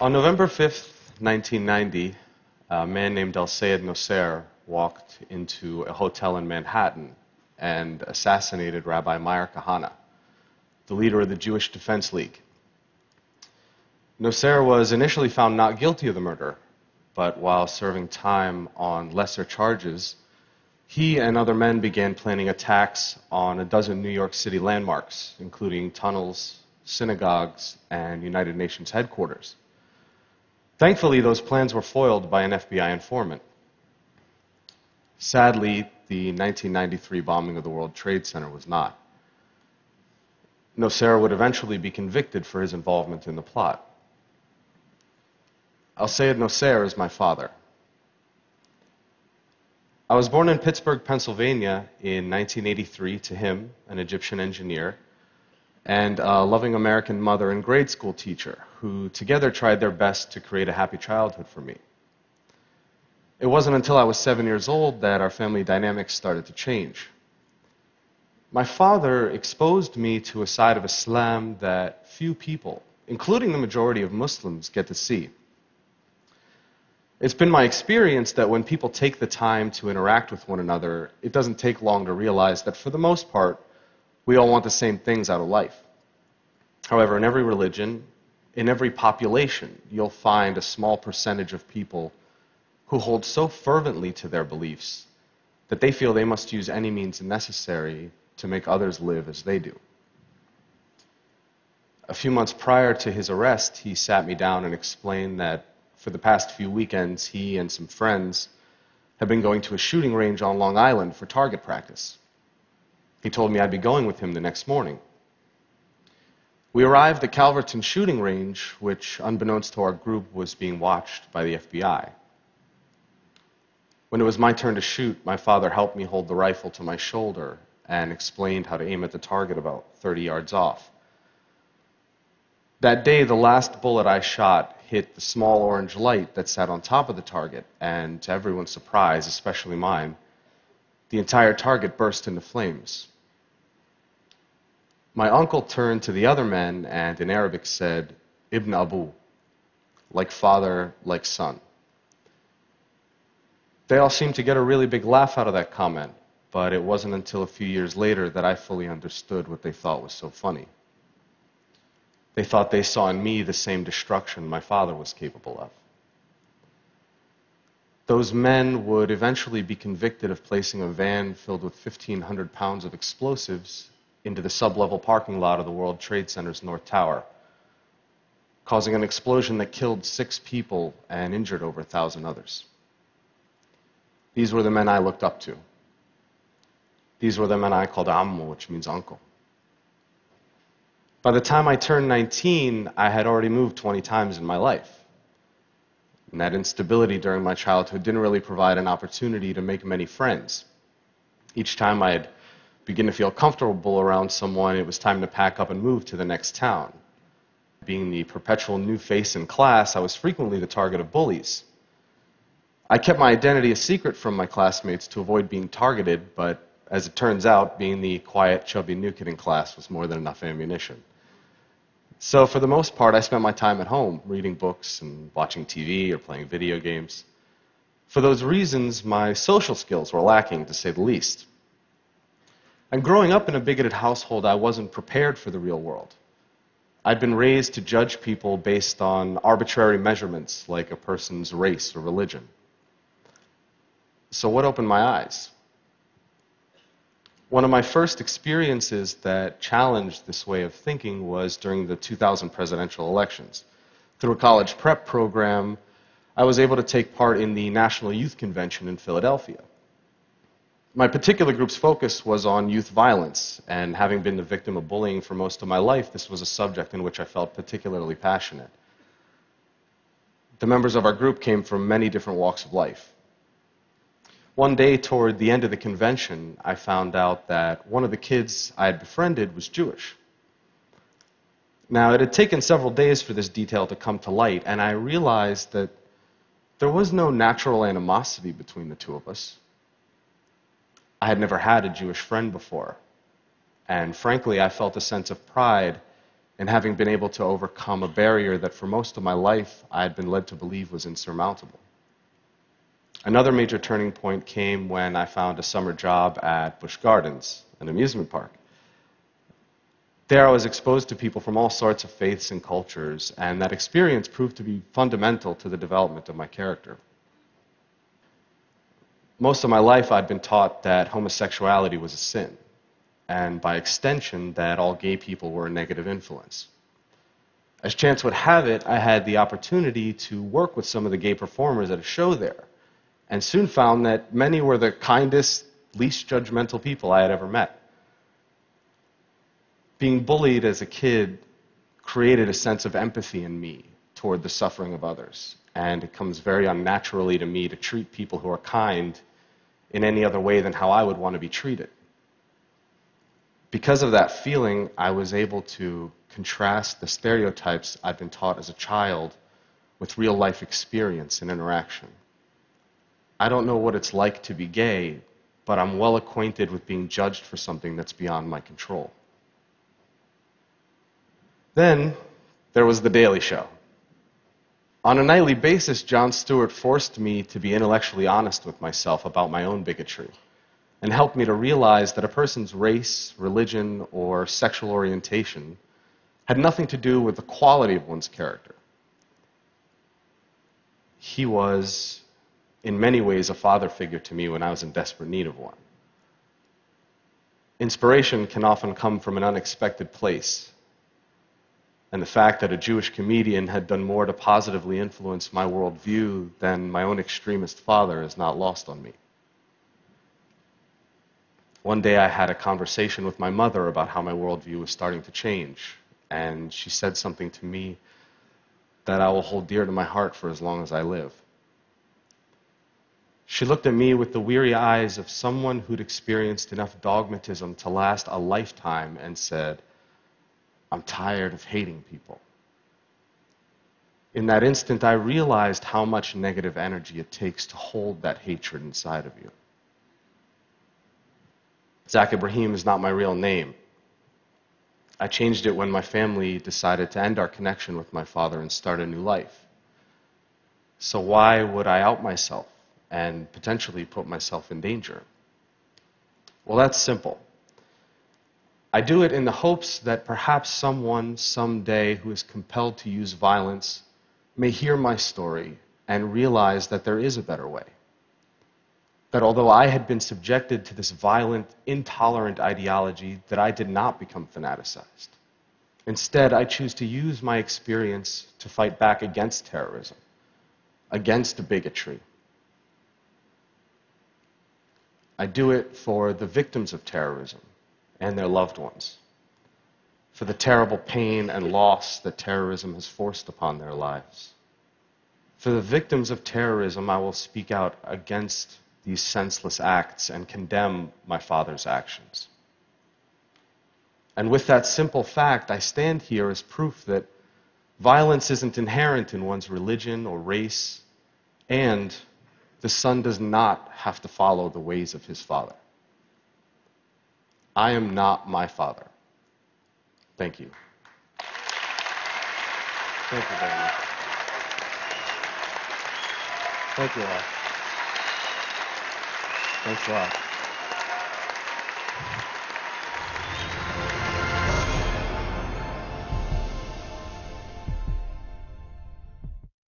On November 5th, 1990, a man named El-Sayed Nosser walked into a hotel in Manhattan and assassinated Rabbi Meir Kahane, the leader of the Jewish Defense League. Nosser was initially found not guilty of the murder, but while serving time on lesser charges, he and other men began planning attacks on a dozen New York City landmarks, including tunnels, synagogues, and United Nations headquarters. Thankfully, those plans were foiled by an FBI informant. Sadly, the 1993 bombing of the World Trade Center was not. Nosser would eventually be convicted for his involvement in the plot. El-Sayed Nosser is my father. I was born in Pittsburgh, Pennsylvania in 1983 to him, an Egyptian engineer, and a loving American mother and grade school teacher who together tried their best to create a happy childhood for me. It wasn't until I was 7 years old that our family dynamics started to change. My father exposed me to a side of Islam that few people, including the majority of Muslims, get to see. It's been my experience that when people take the time to interact with one another, it doesn't take long to realize that for the most part, we all want the same things out of life. However, in every religion, in every population, you'll find a small percentage of people who hold so fervently to their beliefs that they feel they must use any means necessary to make others live as they do. A few months prior to his arrest, he sat me down and explained that for the past few weekends, he and some friends have been going to a shooting range on Long Island for target practice. He told me I'd be going with him the next morning. We arrived at Calverton shooting range, which, unbeknownst to our group, was being watched by the FBI. When it was my turn to shoot, my father helped me hold the rifle to my shoulder and explained how to aim at the target about 30 yards off. That day, the last bullet I shot hit the small orange light that sat on top of the target, and to everyone's surprise, especially mine, the entire target burst into flames. My uncle turned to the other men and in Arabic said, Ibn Abu, like father, like son. They all seemed to get a really big laugh out of that comment, but it wasn't until a few years later that I fully understood what they thought was so funny. They thought they saw in me the same destruction my father was capable of. Those men would eventually be convicted of placing a van filled with 1,500 pounds of explosives into the sublevel parking lot of the World Trade Center's North Tower, causing an explosion that killed 6 people and injured over 1,000 others. These were the men I looked up to. These were the men I called Ammu, which means uncle. By the time I turned 19, I had already moved 20 times in my life. And that instability during my childhood didn't really provide an opportunity to make many friends. Each time I'd begin to feel comfortable around someone, it was time to pack up and move to the next town. Being the perpetual new face in class, I was frequently the target of bullies. I kept my identity a secret from my classmates to avoid being targeted, but as it turns out, being the quiet, chubby new kid in class was more than enough ammunition. So for the most part, I spent my time at home, reading books and watching TV or playing video games. For those reasons, my social skills were lacking, to say the least. And growing up in a bigoted household, I wasn't prepared for the real world. I'd been raised to judge people based on arbitrary measurements like a person's race or religion. So what opened my eyes? One of my first experiences that challenged this way of thinking was during the 2000 presidential elections. Through a college prep program, I was able to take part in the National Youth Convention in Philadelphia. My particular group's focus was on youth violence, and having been the victim of bullying for most of my life, this was a subject in which I felt particularly passionate. The members of our group came from many different walks of life. One day toward the end of the convention, I found out that one of the kids I had befriended was Jewish. Now, it had taken several days for this detail to come to light, and I realized that there was no natural animosity between the two of us. I had never had a Jewish friend before, and frankly, I felt a sense of pride and having been able to overcome a barrier that for most of my life I had been led to believe was insurmountable. Another major turning point came when I found a summer job at Busch Gardens, an amusement park. There I was exposed to people from all sorts of faiths and cultures, and that experience proved to be fundamental to the development of my character. Most of my life I'd been taught that homosexuality was a sin, and by extension that all gay people were a negative influence. As chance would have it, I had the opportunity to work with some of the gay performers at a show there, and soon found that many were the kindest, least judgmental people I had ever met. Being bullied as a kid created a sense of empathy in me toward the suffering of others, and it comes very unnaturally to me to treat people who are kind in any other way than how I would want to be treated. Because of that feeling, I was able to contrast the stereotypes I'd been taught as a child with real-life experience and interaction. I don't know what it's like to be gay, but I'm well acquainted with being judged for something that's beyond my control. Then, there was The Daily Show. On a nightly basis, Jon Stewart forced me to be intellectually honest with myself about my own bigotry, and helped me to realize that a person's race, religion, or sexual orientation had nothing to do with the quality of one's character. He was, in many ways, a father figure to me when I was in desperate need of one. Inspiration can often come from an unexpected place, and the fact that a Jewish comedian had done more to positively influence my worldview than my own extremist father is not lost on me. One day I had a conversation with my mother about how my worldview was starting to change, and she said something to me that I will hold dear to my heart for as long as I live. She looked at me with the weary eyes of someone who'd experienced enough dogmatism to last a lifetime and said, "I'm tired of hating people." In that instant, I realized how much negative energy it takes to hold that hatred inside of you. Zach Ibrahim is not my real name. I changed it when my family decided to end our connection with my father and start a new life. So why would I out myself and potentially put myself in danger? Well, that's simple. I do it in the hopes that perhaps someone someday who is compelled to use violence may hear my story and realize that there is a better way. That although I had been subjected to this violent, intolerant ideology, that I did not become fanaticized. Instead, I choose to use my experience to fight back against terrorism, against bigotry. I do it for the victims of terrorism and their loved ones, for the terrible pain and loss that terrorism has forced upon their lives. For the victims of terrorism, I will speak out against these senseless acts and condemn my father's actions. And with that simple fact, I stand here as proof that violence isn't inherent in one's religion or race, and the son does not have to follow the ways of his father. I am not my father. Thank you. Thank you very much. Thank you all. Thanks a lot.